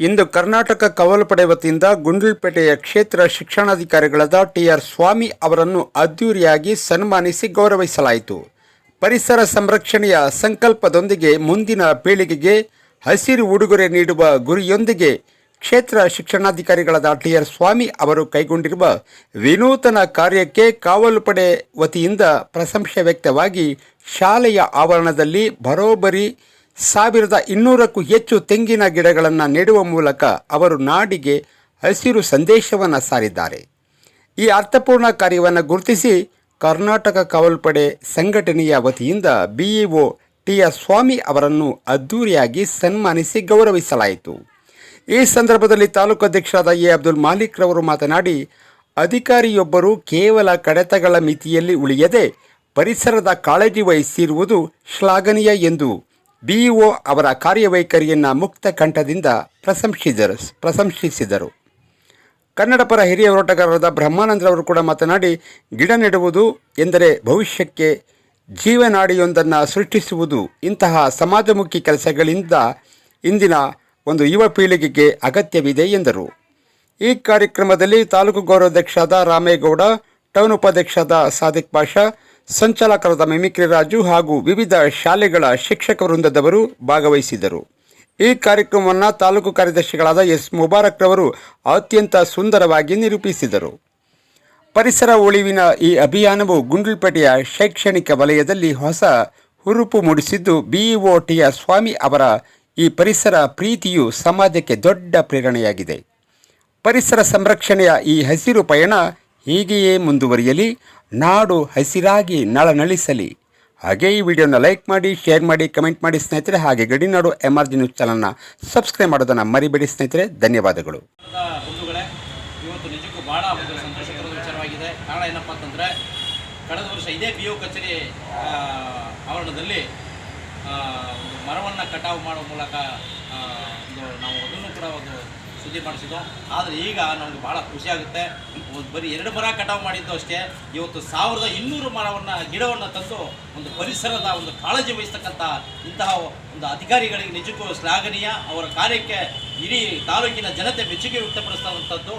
ಇಂದು ಕರ್ನಾಟಕ ಕಾವಲು ಪಡೆ ವತಿಯಿಂದ ಗುಂಡ್ಲುಪೇಟೆಯ ಕ್ಷೇತ್ರ ಶಿಕ್ಷಣಾಧಿಕಾರಿಗಳಾದ ಟಿ.ಆರ್. ಸ್ವಾಮಿ ಅವರನ್ನು ಅದ್ದೂರಿಯಾಗಿ ಸನ್ಮಾನಿಸಿ ಗೌರವಿಸಲಾಯಿತು. ಪರಿಸರ ಸಂರಕ್ಷಣೆಯ ಸಂಕಲ್ಪದೊಂದಿಗೆ ಮುಂದಿನ ಪೀಳಿಗೆಗೆ ಹಸಿರು ಉಡುಗೊರೆ ನೀಡುವ ಗುರಿಯೊಂದಿಗೆ ಕ್ಷೇತ್ರ ಶಿಕ್ಷಣಾಧಿಕಾರಿಗಳಾದ ಟಿ.ಆರ್. ಸ್ವಾಮಿ ಅವರು ಕೈಗೊಂಡಿರುವ ವಿನೂತನ ಕಾರ್ಯಕ್ಕೆ ಕಾವಲು ಪಡೆ ವತಿಯಿಂದ ಪ್ರಶಂಸೆ ವ್ಯಕ್ತವಾಗಿ ಶಾಲೆಯ ಆವರಣದಲ್ಲಿ ಬರೋಬ್ಬರಿ 1200ಕ್ಕೂ ಹೆಚ್ಚು ತೆಂಗಿನ ಗಿಡಗಳನ್ನು ನೆಡುವ ಮೂಲಕ ಅವರು ನಾಡಿಗೆ ಹಸಿರು ಸಂದೇಶವನ್ನು ಸಾರಿದ್ದಾರೆ. ಈ ಅರ್ಥಪೂರ್ಣ ಕಾರ್ಯವನ್ನು ಗುರುತಿಸಿ ಕರ್ನಾಟಕ ಕಾವಲು ಪಡೆ ಸಂಘಟನೆಯ ವತಿಯಿಂದ ಬಿಇಒ ಟಿ.ಆರ್. ಸ್ವಾಮಿ ಅವರನ್ನು ಅದ್ದೂರಿಯಾಗಿ ಸನ್ಮಾನಿಸಿ ಗೌರವಿಸಲಾಯಿತು. ಈ ಸಂದರ್ಭದಲ್ಲಿ ತಾಲೂಕು ಅಧ್ಯಕ್ಷರಾದ ಎ. ಅಬ್ದುಲ್ ಮಾಲಿಕ್ ರವರು ಮಾತನಾಡಿ, ಅಧಿಕಾರಿಯೊಬ್ಬರು ಕೇವಲ ಕಡತಗಳ ಮಿತಿಯಲ್ಲಿ ಉಳಿಯದೆ ಪರಿಸರದ ಕಾಳಜಿ ವಹಿಸಿರುವುದು ಶ್ಲಾಘನೀಯ ಎಂದು ಬಿಇಒ ಅವರ ಕಾರ್ಯವೈಖರಿಯನ್ನು ಮುಕ್ತ ಕಂಠದಿಂದ ಪ್ರಶಂಸಿಸಿದರು. ಕನ್ನಡ ಪರ ಹಿರಿಯ ಹೋರಾಟಗಾರರಾದ ಬ್ರಹ್ಮಾನಂದರವರು ಕೂಡ ಮಾತನಾಡಿ, ಗಿಡ ನೆಡುವುದು ಎಂದರೆ ಭವಿಷ್ಯಕ್ಕೆ ಜೀವನಾಡಿಯೊಂದನ್ನು ಸೃಷ್ಟಿಸುವುದು. ಇಂತಹ ಸಮಾಜಮುಖಿ ಕೆಲಸಗಳಿಂದ ಇಂದಿನ ಒಂದು ಯುವ ಪೀಳಿಗೆಗೆ ಅಗತ್ಯವಿದೆ ಎಂದರು. ಈ ಕಾರ್ಯಕ್ರಮದಲ್ಲಿ ತಾಲೂಕು ಗೌರವಾಧ್ಯಕ್ಷರಾದ ರಾಮೇಗೌಡ, ಟೌನ್ ಉಪಾಧ್ಯಕ್ಷರಾದ ಸಾದಿಕ್ ಪಾಷಾ, ಸಂಚಾಲಕರಾದ ಮಿಮಿಕ್ರಿ ರಾಜು ಹಾಗೂ ವಿವಿಧ ಶಾಲೆಗಳ ಶಿಕ್ಷಕ ವೃಂದದವರು ಭಾಗವಹಿಸಿದರು. ಈ ಕಾರ್ಯಕ್ರಮವನ್ನು ತಾಲೂಕು ಕಾರ್ಯದರ್ಶಿಗಳಾದ ಎಸ್. ಮುಬಾರಕ್ ರವರು ಅತ್ಯಂತ ಸುಂದರವಾಗಿ ನಿರೂಪಿಸಿದರು. ಪರಿಸರ ಉಳಿವಿನ ಈ ಅಭಿಯಾನವು ಗುಂಡ್ಲುಪೇಟೆಯ ಶೈಕ್ಷಣಿಕ ವಲಯದಲ್ಲಿ ಹೊಸ ಹುರುಪು ಮೂಡಿಸಿದ್ದು, ಬಿಇಒ ಟಿ.ಆರ್. ಸ್ವಾಮಿ ಅವರ ಈ ಪರಿಸರ ಪ್ರೀತಿಯು ಸಮಾಜಕ್ಕೆ ದೊಡ್ಡ ಪ್ರೇರಣೆಯಾಗಿದೆ. ಪರಿಸರ ಸಂರಕ್ಷಣೆಯ ಈ ಹಸಿರು ಪಯಣ ಹೀಗೆಯೇ ಮುಂದುವರಿಯಲಿ, ನಾಡು ಹಸಿರಾಗಿ ನಳನಳಿಸಲಿ. ಹಾಗೆ ಈ ವಿಡಿಯೋನ ಲೈಕ್ ಮಾಡಿ, ಶೇರ್ ಮಾಡಿ, ಕಮೆಂಟ್ ಮಾಡಿ ಸ್ನೇಹಿತರೆ. ಹಾಗೆ ಗಡಿನಾಡು MRG ನ್ಯೂಸ್ ಚಾನಲ್ನ ಸಬ್ಸ್ಕ್ರೈಬ್ ಮಾಡೋದನ್ನು ಮರಿಬೇಡಿ ಸ್ನೇಹಿತರೆ. ಧನ್ಯವಾದಗಳು. ಇವತ್ತು ನಿಜಕ್ಕೂ ಭಾಳ ಒಂದು ಸಂತೋಷಕರ ವಿಚಾರವಾಗಿದೆ. ಕಾರಣ ಏನಪ್ಪ ಅಂತಂದರೆ, ಕಳೆದ ವರ್ಷ ಇದೇ BO ಕಚೇರಿ ಆವರಣದಲ್ಲಿ ಒಂದು ಮರವನ್ನು ಕಟಾವು ಮಾಡೋ ಮೂಲಕ ನಾವು ಅದನ್ನು ಕೂಡ ಒಂದು ಸುದ್ದಿ ಮಾಡಿಸಿದ್ದು. ಆದರೆ ಈಗ ನಮಗೆ ಭಾಳ ಖುಷಿಯಾಗುತ್ತೆ. ಬರೀ 2 ಮರ ಕಟಾವು ಮಾಡಿದ್ದು ಅಷ್ಟೇ, ಇವತ್ತು 1200 ಗಿಡವನ್ನು ತಂದು ಒಂದು ಪರಿಸರದ ಒಂದು ಕಾಳಜಿ ವಹಿಸ್ತಕ್ಕಂಥ ಇಂತಹ ಒಂದು ಅಧಿಕಾರಿಗಳಿಗೆ ನಿಜಕ್ಕೂ ಶ್ಲಾಘನೀಯ. ಅವರ ಕಾರ್ಯಕ್ಕೆ ಇಡೀ ತಾಲೂಕಿನ ಜನತೆ ಮೆಚ್ಚುಗೆ ವ್ಯಕ್ತಪಡಿಸ್ತಕ್ಕಂಥದ್ದು.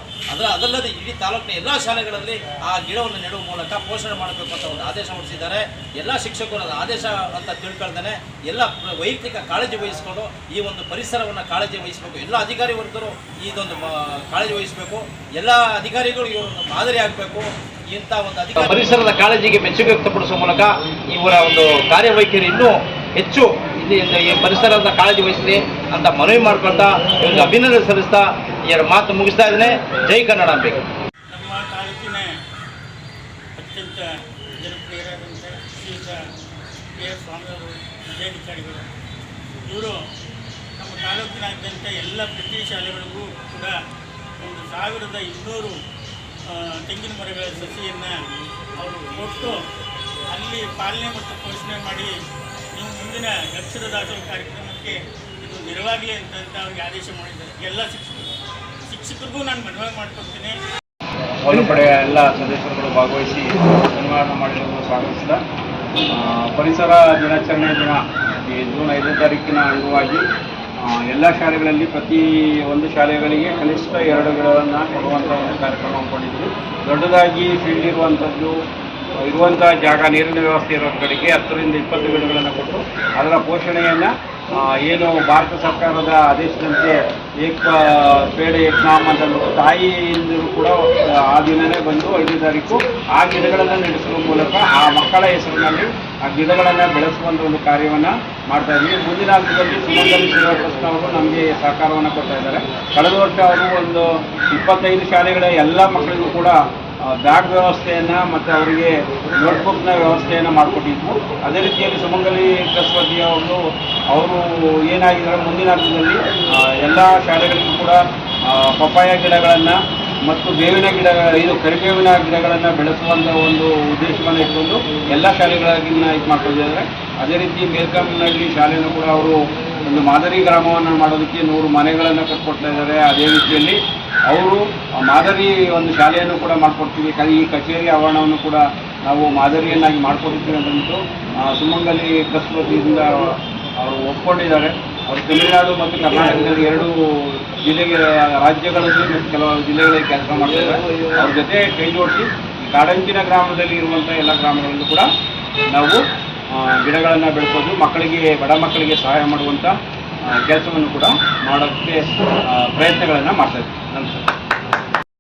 ಅದಲ್ಲದೆ ಇಡೀ ತಾಲೂಕಿನ ಎಲ್ಲ ಶಾಲೆಗಳಲ್ಲಿ ಆ ಗಿಡವನ್ನು ನೆಡುವ ಮೂಲಕ ಪೋಷಣೆ ಮಾಡಬೇಕು ಅಂತ ಒಂದು ಆದೇಶ ಹೊರಡಿಸಿದ್ದಾರೆ. ಎಲ್ಲ ಶಿಕ್ಷಕರು ಆದೇಶ ಅಂತ ತಿಳ್ಕೊಳ್ತಾನೆ ಎಲ್ಲ ವೈಯಕ್ತಿಕ ಕಾಳಜಿ ವಹಿಸಿಕೊಂಡು ಈ ಒಂದು ಪರಿಸರವನ್ನು ಕಾಳಜಿ ವಹಿಸಬೇಕು. ಎಲ್ಲ ಅಧಿಕಾರಿ ವರ್ಗರು ಇದೊಂದು ಕಾಳಜಿ ವಹಿಸಬೇಕು. ಎಲ್ಲ ಅಧಿಕಾರಿಗಳು ಇವರು ಮಾದರಿ ಆಗಬೇಕು. ಇಂಥ ಒಂದು ಪರಿಸರದ ಕಾಳಜಿಗೆ ಮೆಚ್ಚುಗೆ ವ್ಯಕ್ತಪಡಿಸುವ ಮೂಲಕ ಇವರ ಒಂದು ಕಾರ್ಯವೈಖರಿ ಇನ್ನೂ ಹೆಚ್ಚು ಈ ಪರಿಸರದ ಕಾಳಜಿ ವಹಿಸಲಿ ಅಂತ ಮನವಿ ಮಾಡ್ಕೊಳ್ತಾ ಇವರಿಗೆ ಅಭಿನಂದನೆ ಸಲ್ಲಿಸ್ತಾ 2 ಮಾತು ಮುಗಿಸ್ತಾ ಇದ್ದೇನೆ. ಜೈ ಕನ್ನಡ ಬೇಕು. ನಮ್ಮ ತಾಲೂಕಿನ ಅತ್ಯಂತ ಜನಪ್ರಿಯರಾದಂಥ ಶ್ರೀಯುತ ಟಿ.ಆರ್. ಸ್ವಾಮಿ ಅವರು ವಿದ್ಯಾಧಿಕಾರಿಗಳು. ಇವರು ನಮ್ಮ ತಾಲೂಕಿನಾದ್ಯಂತ ಎಲ್ಲ ಪ್ರತಿ ಶಾಲೆಗಳಿಗೂ ಕೂಡ 1200 ತೆಂಗಿನ ಮರಗಳ ಸಸಿಯನ್ನು ಅವರು ಕೊಟ್ಟು ಅಲ್ಲಿ ಪಾಲನೆ ಮತ್ತು ಪೋಷಣೆ ಮಾಡಿ ನೀವು ಮುಂದಿನ ಅಕ್ಷರ ದಾಸೋಹ ಕಾರ್ಯಕ್ರಮಕ್ಕೆ ಇದು ನೆರವಾಗಲಿ ಅಂತ ಅವ್ರಿಗೆ ಆದೇಶ ಮಾಡಿದ್ದಾರೆ. ಎಲ್ಲ ಶಿಕ್ಷಕರಿಗೂ ನಾನು ಮನವಿ ಮಾಡ್ಕೊಡ್ತೀನಿ. ಕಾವಲು ಪಡೆಯ ಎಲ್ಲ ಸದಸ್ಯರುಗಳು ಭಾಗವಹಿಸಿ ಸನ್ಮಾನ ಮಾಡಿರುವುದು ಸ್ವಾಗತಿಸಿದ. ಪರಿಸರ ದಿನಾಚರಣೆ ದಿನ ಈ ಜೂನ್ 5ನೇ ತಾರೀಕಿನ ಅಂಗವಾಗಿ ಎಲ್ಲ ಶಾಲೆಗಳಲ್ಲಿ ಪ್ರತಿ ಒಂದು ಶಾಲೆಗಳಿಗೆ ಕನಿಷ್ಠ 2 ಗಿಡವನ್ನು ಕೊಡುವಂಥ ಒಂದು ಕಾರ್ಯಕ್ರಮ ಹಮ್ಮಿಕೊಂಡಿದ್ವಿ. ದೊಡ್ಡದಾಗಿ ಫೀಲ್ಡ್ ಇರುವಂಥ ಜಾಗ, ನೀರಿನ ವ್ಯವಸ್ಥೆ ಇರೋ ಕಡೆಗೆ 10 ರಿಂದ 20 ಗಿಡಗಳನ್ನು ಕೊಟ್ಟು ಅದರ ಪೋಷಣೆಯನ್ನು ಏನು ಭಾರತ ಸರ್ಕಾರದ ಆದೇಶದಂತೆ ಏಕ ಪೇಡ ಏಕನಾಮ ಅಂತ ತಾಯಿಯಿಂದಲೂ ಕೂಡ ಆ ದಿನವೇ ಬಂದು 5ನೇ ತಾರೀಕು ಆ ಗಿಡಗಳನ್ನು ನಡೆಸುವ ಮೂಲಕ ಆ ಮಕ್ಕಳ ಹೆಸರಿನಲ್ಲಿ ಆ ಗಿಡಗಳನ್ನು ಬೆಳೆಸುವಂಥ ಒಂದು ಕಾರ್ಯವನ್ನು ಮಾಡ್ತಾ ಇದ್ದೀವಿ. ಮುಂದಿನ ಹಂತದಲ್ಲಿ ಸುಮಂಗಲಿ ಸೇವಾ ಟ್ರಸ್ಟ್ ಅವರು ನಮಗೆ ಸಹಕಾರವನ್ನು ಕೊಡ್ತಾ ಇದ್ದಾರೆ. ಕಳೆದ ವರ್ಷ ಅವರು ಒಂದು 25 ಶಾಲೆಗಳ ಎಲ್ಲ ಮಕ್ಕಳಿಗೂ ಕೂಡ ಬ್ಯಾಗ್ ವ್ಯವಸ್ಥೆಯನ್ನು ಮತ್ತು ಅವರಿಗೆ ನೋಟ್ಬುಕ್ನ ವ್ಯವಸ್ಥೆಯನ್ನು ಮಾಡಿಕೊಟ್ಟಿದ್ವು. ಅದೇ ರೀತಿಯಲ್ಲಿ ಸುಮಂಗಲಿ ಟ್ರಸ್ಟ್ ಅವರು ಏನಾಗಿದ್ದಾರೆ, ಮುಂದಿನ ಹಂತದಲ್ಲಿ ಎಲ್ಲ ಶಾಲೆಗಳಿಗೂ ಕೂಡ ಪಪ್ಪಾಯ ಗಿಡಗಳನ್ನು ಮತ್ತು ಬೇವಿನ ಇದು ಕರಿಬೇವಿನ ಗಿಡಗಳನ್ನು ಬೆಳೆಸುವಂಥ ಒಂದು ಉದ್ದೇಶವನ್ನು ಇಟ್ಕೊಂಡು ಎಲ್ಲ ಶಾಲೆಗಳಿಗಿನ್ನ ಇದು ಮಾಡ್ಕೊಂಡಿದ್ದಾರೆ. ಅದೇ ರೀತಿ ಮೇಲ್ಕಂನಲ್ಲಿ ಶಾಲೆಯನ್ನು ಕೂಡ ಅವರು ಒಂದು ಮಾದರಿ ಗ್ರಾಮವನ್ನು ಮಾಡೋದಕ್ಕೆ 100 ಮನೆಗಳನ್ನು ಕಟ್ಕೊಡ್ತಾ ಇದ್ದಾರೆ. ಅದೇ ರೀತಿಯಲ್ಲಿ ಅವರು ಮಾದರಿ ಒಂದು ಶಾಲೆಯನ್ನು ಕೂಡ ಮಾಡಿಕೊಡ್ತೀವಿ. ಈ ಕಚೇರಿ ಆವರಣವನ್ನು ಕೂಡ ನಾವು ಮಾದರಿಯನ್ನಾಗಿ ಮಾಡಿಕೊಡ್ತೀವಿ ಅಂತಂದು ಸುಮಂಗಲಿ ಟ್ರಸ್ಟ್ ವತಿಯಿಂದ ಅವರು ಒಪ್ಕೊಂಡಿದ್ದಾರೆ. ಅವರು ತಮಿಳುನಾಡು ಮತ್ತು ಕರ್ನಾಟಕದಲ್ಲಿ 2 ಜಿಲ್ಲೆಗೆ ರಾಜ್ಯಗಳಲ್ಲಿ ಮತ್ತು ಕೆಲವು ಜಿಲ್ಲೆಗಳಲ್ಲಿ ಕೆಲಸ ಮಾಡ್ತಾರೆ. ಅವ್ರ ಜೊತೆ ಕೈ ಜೋಡಿಸಿ ಕಾಡಂಚಿನ ಗ್ರಾಮದಲ್ಲಿ ಇರುವಂಥ ಎಲ್ಲ ಗ್ರಾಮಗಳಲ್ಲೂ ಕೂಡ ನಾವು ಗಿಡಗಳನ್ನು ಬೆಳೆಸೋದು, ಬಡ ಮಕ್ಕಳಿಗೆ ಸಹಾಯ ಮಾಡುವಂಥ ಕೆಲಸವನ್ನು ಕೂಡ ಮಾಡೋಕ್ಕೆ ಪ್ರಯತ್ನಗಳನ್ನು ಮಾಡ್ತಾ ಇದ್ದೀವಿ. ನಮಸ್ಕಾರ.